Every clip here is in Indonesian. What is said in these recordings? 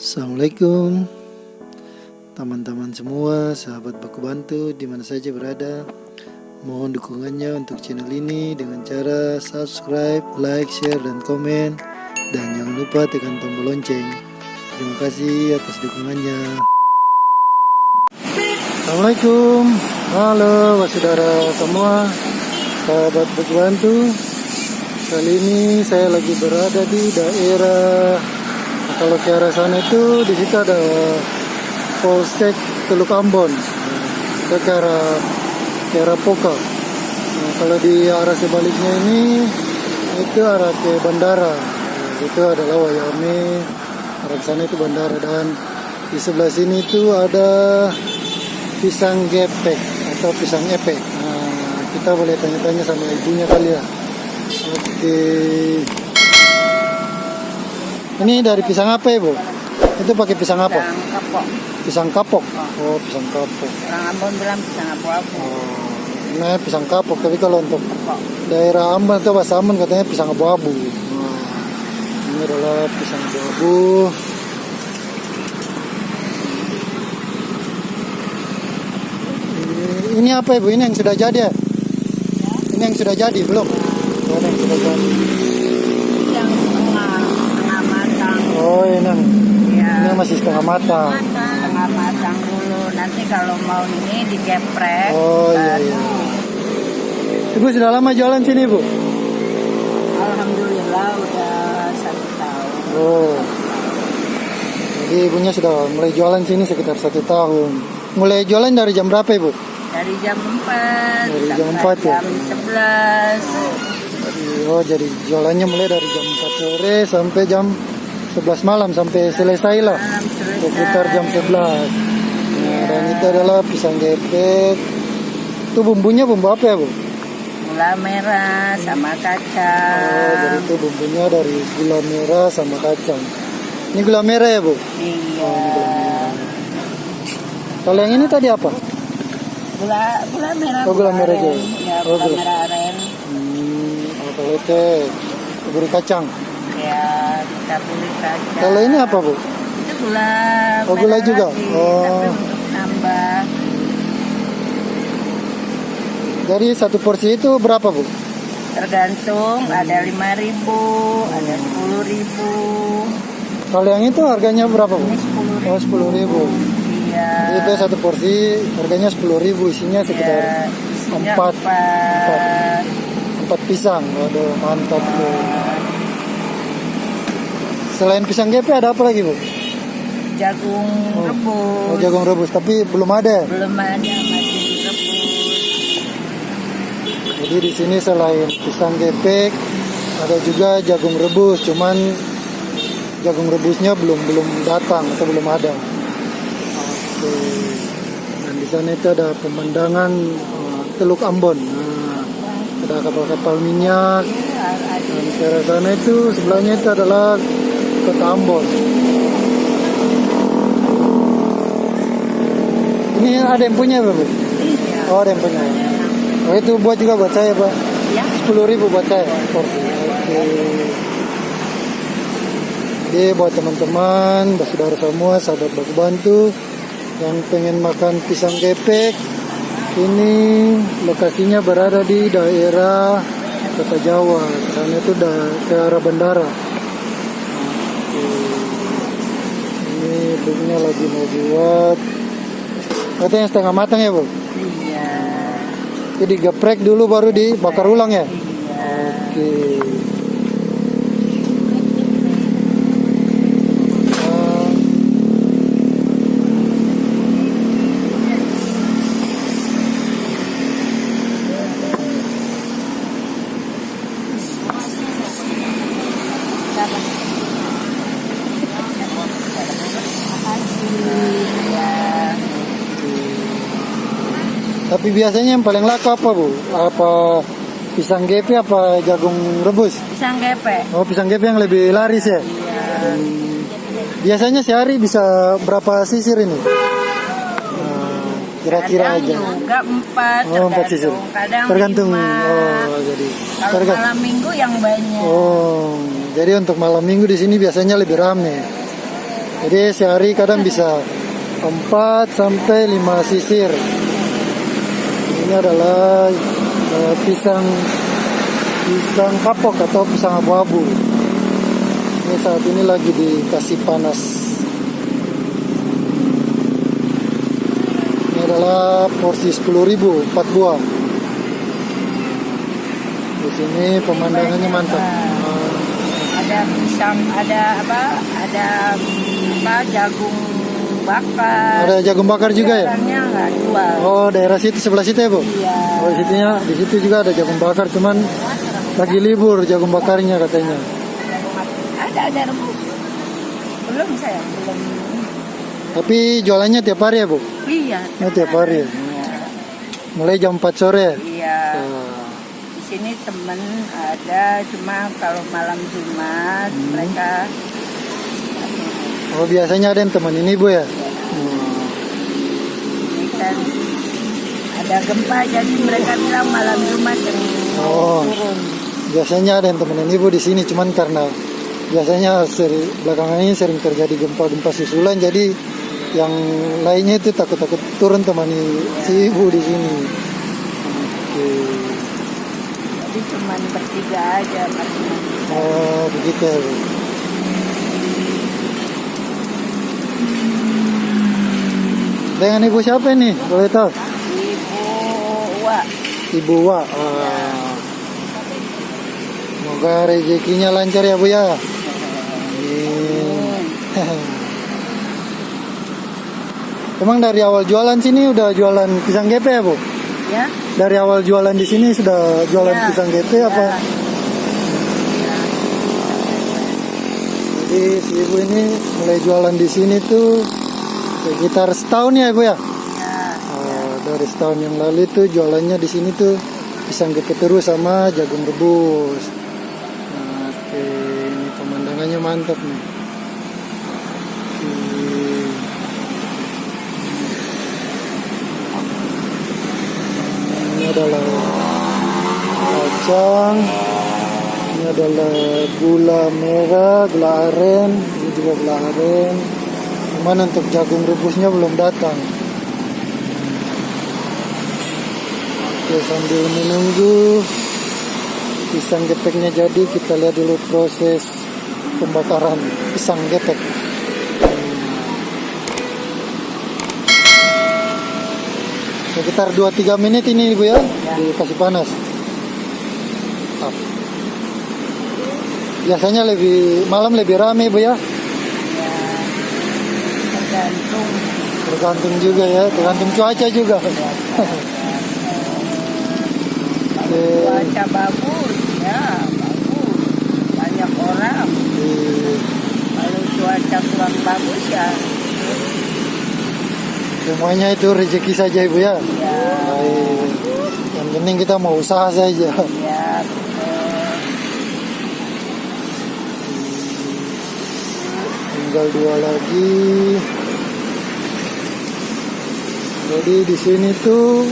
Assalamualaikum teman-teman semua, sahabat Baku Bantu di mana saja berada. Mohon dukungannya untuk channel ini dengan cara subscribe, like, share, dan komen. Dan jangan lupa tekan tombol lonceng. Terima kasih atas dukungannya. Assalamualaikum. Halo saudara semua, sahabat Baku Bantu. Kali ini saya lagi berada di daerah, kalau ke arah sana itu di situ ada Polsek Teluk Ambon, ke arah Poka. Nah, kalau di arah sebaliknya ini itu arah ke bandara. Itu adalah Wayame, arah sana itu bandara, dan di sebelah sini itu ada pisang gepek atau pisang epek. Nah, kita boleh tanya-tanya sama ibunya kali ya. Oke. Ini dari pisang apa ya, Bu? Itu pakai pisang apa? Pisang kapok. Pisang kapok. Oh, pisang kapok. Orang Ambon bilang pisang abu-abu. Oh, nah, pisang kapok. Tapi kalau untuk Kapok. daerah Ambon atau bahasa Ambon katanya pisang abu-abu. Nah, ini adalah pisang abu-abu. Ini apa, Ibu? Ini yang sudah jadi ya? Ini yang sudah jadi belum? Oh, yang sudah jadi. Yang setengah matang. Oh, ini Ya. masih setengah matang. Setengah matang dulu. Nanti kalau mau ini digeprek. Oh, iya, iya. Ibu sudah lama jualan sini, Bu? Alhamdulillah udah 1 tahun. Oh. Jadi ibunya sudah mulai jualan sini sekitar 1 tahun. Mulai jualan dari jam berapa, Ibu? Dari jam 4 Dari jam sampai 4 ya? jam 11. Oh, jadi jualannya mulai dari jam 4 sore sampai jam 11 malam, sampai selesai lah. Malam selesai. Sekitar jam 11. Nah, dan itu adalah pisang gepek. Itu bumbunya bumbu apa ya, Bu? Gula merah sama Oh, kacang. jadi itu bumbunya dari gula merah sama kacang. Ini gula merah ya, Bu? Iya. Kalau yang ini tadi apa? Gula merah. Oh, gula merah aren. juga. Ya, Oh, gula gula. merah aren. Kalau itu bubur kacang. Ya, kita beli kacang. Kalau ini apa, Bu? Itu gula. Oh, gula merah juga? lagi, Oh. tapi untuk nambah. Jadi satu porsi itu berapa, Bu? Tergantung, ada 5.000, ada 10.000. Kalau yang itu harganya berapa, Bu? Ini 10.000. Oh, 10.000. Iya. Itu satu porsi harganya 10.000, isinya sekitar Ya, isinya 4 4. pisang. Waduh, mantap tuh. Selain pisang gepe ada apa lagi, Bu? Jagung rebus. Oh, jagung rebus, tapi belum ada. Belum ada, masih direbus. Jadi di sini selain pisang gepek ada juga jagung rebus, cuman jagung rebusnya belum datang atau belum ada. Oke. Dan di sana itu ada pemandangan Teluk Ambon. Nah, ada kapal-kapal minyak. Dan ke arah sana itu sebelahnya itu adalah Kota Ambon. Ini ada yang punya, Bu? Iya. Oh, ada yang punya. Oh, itu buat juga buat saya, Pak. Ya. 10.000 buat saya porsi. Oke. Jadi buat teman-teman, saudara semua, sahabat Baku Bantu yang pengen makan pisang gepek, ini lokasinya berada di daerah Kota Jawa. Karena itu ke arah bandara. Oke. Ini ibunya lagi mau buat. Katanya setengah matang ya, Bu? Iya. Jadi geprek dulu baru dibakar ulang ya? Iya. Oke. Tapi biasanya yang paling laku apa, Bu? Apa pisang gepe apa jagung rebus? Pisang gepek. Oh, pisang gepe yang lebih laris ya? Iya. Biasanya sehari bisa berapa sisir ini? Kira-kira Kadang aja. juga 4, Oh, 4 sisir. Kadang Tergantung. 5. Oh, jadi. Kalau malam minggu yang banyak. Oh, jadi untuk malam minggu di sini biasanya lebih ramai. Jadi sehari kadang bisa 4 sampai 5 sisir. Ini adalah pisang kapok atau pisang abu-abu. Ini saat ini lagi dikasih panas. Ini adalah porsi 10.000, 4 buah. Di sini pemandangannya mantap. Ada pisang, ada jagung bakar. Ada jagung bakar juga ya? Orangnya nggak jual. Oh, daerah situ, sebelah situ ya, Bu? Iya. Oh, di situ juga ada jagung bakar, cuman lagi libur jagung bakarnya katanya. Ada rebus. Belum saya, belum. Tapi jualannya tiap hari ya, Bu? Iya. Oh, tiap hari. Mulai jam 4 sore. Iya. Di sini temen ada, cuma kalau malam Jumat mereka. Oh, biasanya ada yang temenin Ibu ya? Ini kan ada gempa, jadi mereka bilang malam Jumat yang Oh. turun. Biasanya ada yang temenin Ibu di sini, cuman karena biasanya belakangan ini sering terjadi gempa-gempa susulan, jadi yang lainnya itu takut-takut turun temani si Ibu di sini. Oke. Jadi cuma bertiga aja masing-masing. Oh, begitu ya, Bu. Dengan Ibu siapa nih? Boleh tahu? Ibu Wak. Ibu Wak. Wah. Semoga rezekinya lancar ya, Bu ya. Amin. Emang dari awal jualan sini udah jualan pisang gepe ya, Bu? Ya. Dari awal jualan di sini sudah jualan Ya. pisang gepe apa? Ya. Jadi si Ibu ini mulai jualan di sini tuh sekitar setahun ya, Bu ya? Ya. Oh, dari setahun yang lalu itu jualannya di sini tuh pisang gepe terus sama jagung rebus. Nah, oke, ini pemandangannya mantap nih. Ini adalah kacang, ini adalah gula merah, gula aren, ini juga gula aren. Cuman untuk jagung rebusnya belum datang. Oke, sambil menunggu pisang gepeknya jadi, kita lihat dulu proses pembakaran pisang gepek. Sekitar 2-3 menit ini, Bu ya, dikasih panas. Up. Biasanya malam lebih rame, Bu ya. Tergantung juga ya, tergantung cuaca juga. Cuaca bagus, ya bagus, banyak orang. Kalau cuaca kurang bagus ya. Semuanya itu rezeki saja, Ibu ya. Baik. Yang penting kita mau usaha saja. Ya. Tinggal 2 lagi. Jadi di sini tuh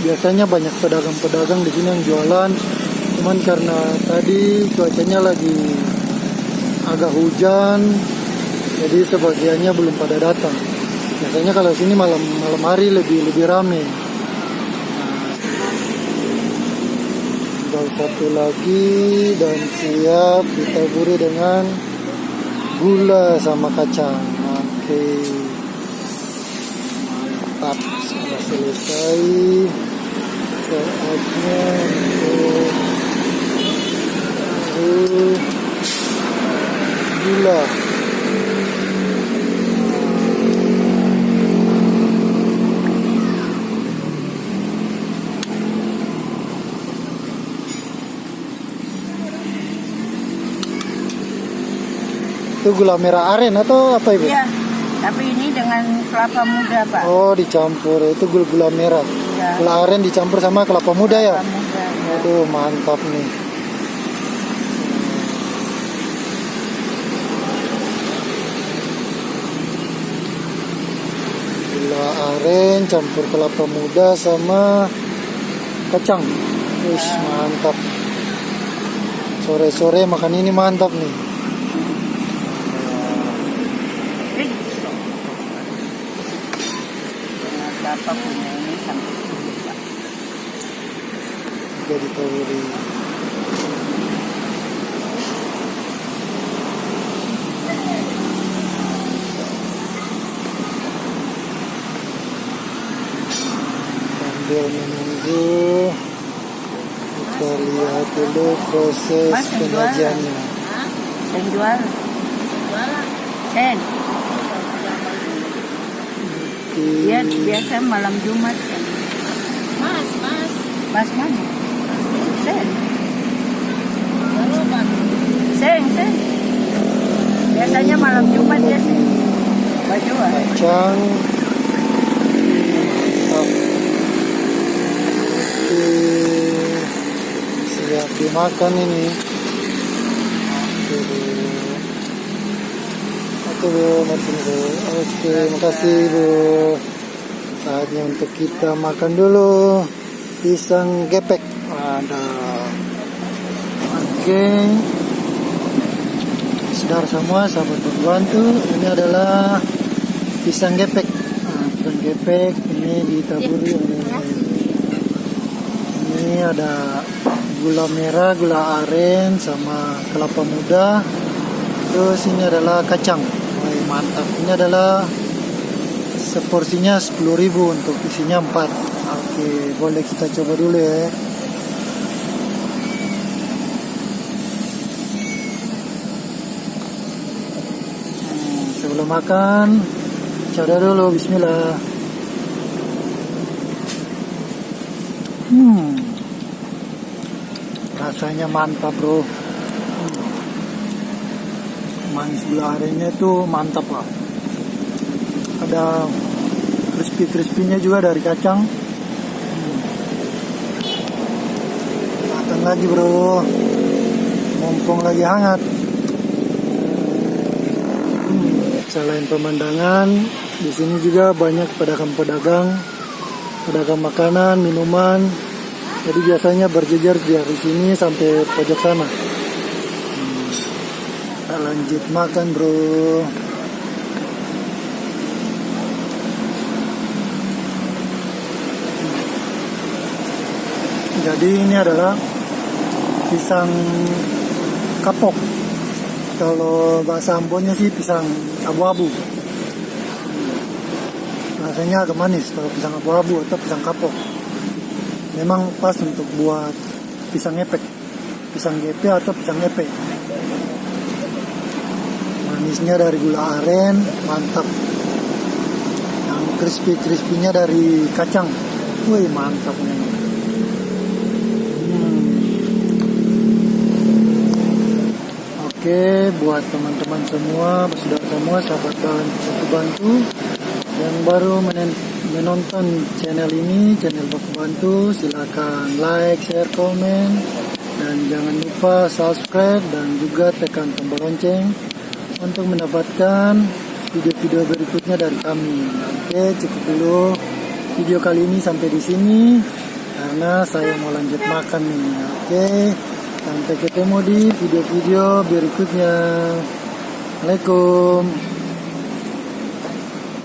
biasanya banyak pedagang-pedagang di sini yang jualan. Cuman karena tadi cuacanya lagi agak hujan, jadi sebagiannya belum pada datang. Biasanya kalau sini malam hari lebih rame. Tinggal 1 lagi dan siap ditaburi dengan gula sama kacang. Oke. Mantap, sudah selesai. Saatnya untuk gula. Itu gula merah aren atau apa, Ibu? Iya, tapi ini dengan kelapa muda, Pak. Oh, dicampur. Itu gula merah. Ya. Gula aren dicampur sama kelapa muda ya? Kelapa muda, ya. Aduh, mantap nih. Gula aren campur kelapa muda sama kacang. Wih, mantap. Sore-sore makan ini mantap nih. Riso. Dengan Bapak punya ini sampai 10 juta. Jadi tawuri. Sambil menunggu, kita lihat dulu proses Mas, yang jual. penyajiannya. Sen jual. Sen. Dia biasa malam Jumat kan. Mas. Mas mana? Sen. Baru kan. Sen. Biasanya malam Jumat dia sen. Baju Kacang. Oke, siap dimakan ini. Oke Bu, makan Bu. Oke, makasih Bu. Saatnya untuk kita makan dulu pisang gepek. Ada. Oke. Saudara semua, sahabat berbantu, ini adalah pisang gepek. Nah, pisang gepek ini ditaburi oleh ini ada gula merah, gula aren, sama kelapa muda. Terus ini adalah kacang. Wah, mantap. Ini adalah seporsinya 10.000 untuk isinya 4. Oke, boleh kita coba dulu ya. Sebelum makan, coba dulu. Bismillah. Rasanya mantap bro. Manis gula arennya tuh mantap lah. Ada crispy-crispynya juga dari kacang. Makan lagi bro, mumpung lagi hangat. Selain pemandangan, di sini juga banyak pedagang-pedagang makanan, minuman. Jadi biasanya berjejer dari sini sampai pojok sana. Kita lanjut makan bro. Jadi ini adalah pisang kapok. Kalau bahasa Ambonnya sih pisang abu-abu. Rasanya agak manis kalau pisang abu-abu atau pisang kapok. Memang pas untuk buat pisang epek, pisang gepe atau pisang epek. Manisnya dari gula aren, mantap. Yang crispy-crispynya dari kacang. Wih, mantap nih. Oke, buat teman-teman semua, saudara semua, sahabat bantu yang baru menonton channel ini, channel Baku Bantu, silakan like, share, komen, dan jangan lupa subscribe dan juga tekan tombol lonceng untuk mendapatkan video-video berikutnya dari kami. Oke, cukup dulu video kali ini sampai di sini karena saya mau lanjut makan nih. Oke, sampai ketemu di video-video berikutnya. Assalamualaikum.